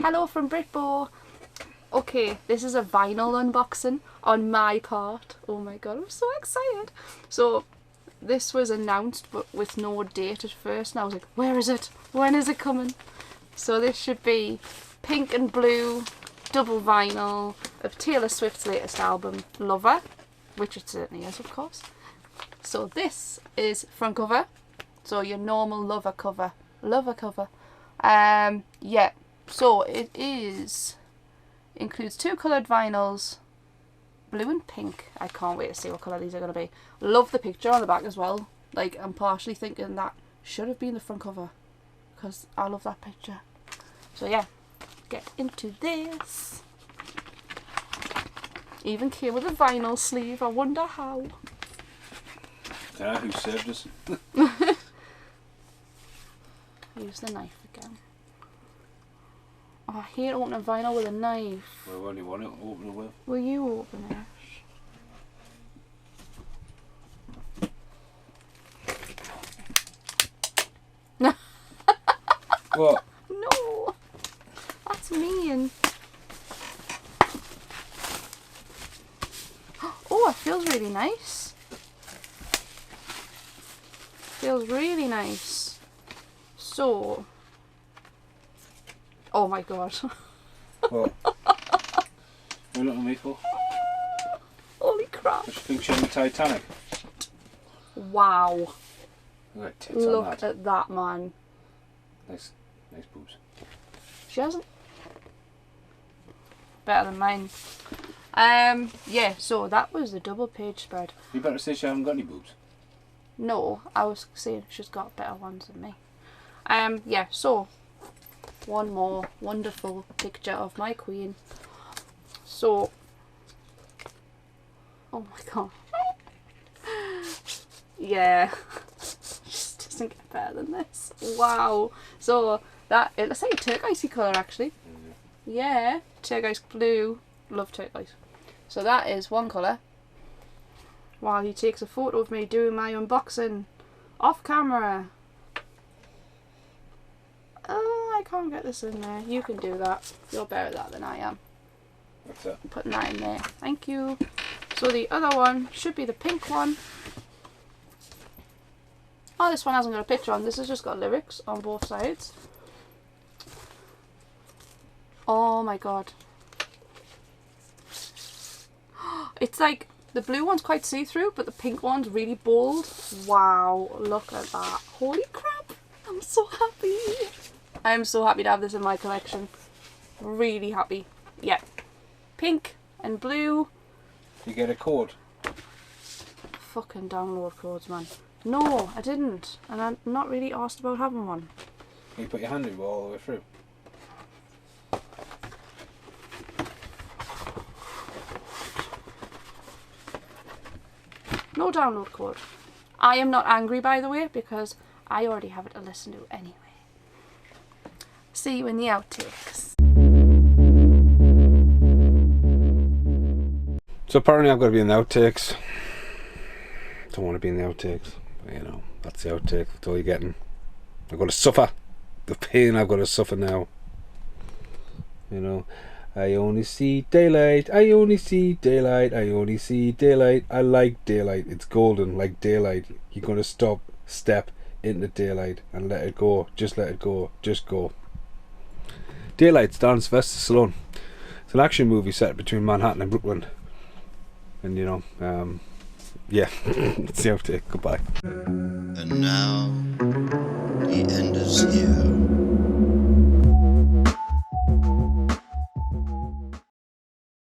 Hello from Britbo. Okay, this is a vinyl unboxing on my part. Oh my god, I'm so excited. So, this was announced but with no date at first, and I was like, where is it? When is it coming? So this should be pink and blue double vinyl of Taylor Swift's latest album, Lover, which it certainly is, of course. So this is front cover, so your normal Lover cover. Yeah, so it includes 2 coloured vinyls, blue and pink. I can't wait to see what colour these are going to be. Love the picture on the back as well. Like, I'm partially thinking that should have been the front cover, because I love that picture. So yeah, get into this. Even came with a vinyl sleeve. I wonder how. Yeah, who served us? Use the knife again. Oh, I hate opening vinyl with a knife. Well, only one to open it with. Will you open it? What? No! That's mean. Oh, it feels really nice. Feels really nice. So... Oh my god. What? What are you looking at me for? Holy crap. What, you think she's in the Titanic? Wow. Look at tits Look on that. at that, man. Nice boobs. She hasn't. Better than mine. Yeah, so that was the double page spread. You better say she hasn't got any boobs. No, I was saying she's got better ones than me. Yeah, so one more wonderful picture of my queen. So, oh my god. Yeah, just doesn't get better than this. Wow. So that, it looks like a turquoisey colour actually. Yeah, turquoise blue. Love turquoise. So that is one colour. While he takes a photo of me doing my unboxing off camera. Oh, I can't get this in there. You can do that. You're better at that than I am. What's that? I'm putting that in there. Thank you. So the other one should be the pink one. Oh, this one hasn't got a picture on. This has just got lyrics on both sides. Oh my god. It's like, the blue one's quite see-through, but the pink one's really bold. Wow, look at that. Holy crap. I'm so happy. I'm so happy to have this in my collection. Really happy. Yeah. Pink and blue. You get a code? Fucking download codes, man. No, I didn't. And I'm not really asked about having one. You put your hand in all the way through. No download code. I am not angry, by the way, because I already have it to listen to anyway. See you in the outtakes. So apparently I've got to be in the outtakes. Don't want to be in the outtakes, but you know, that's the outtakes. That's all you're getting. I've got to suffer the pain I've got to suffer now. You know, I only see daylight, I only see daylight, I only see daylight. I like daylight, it's golden like daylight. You're going to step into daylight and let it go. Just let it go, just go. Daylight stars Sylvester Stallone. It's an action movie set between Manhattan and Brooklyn. And you know, yeah, it's the outtake. Goodbye. And now, the end is here.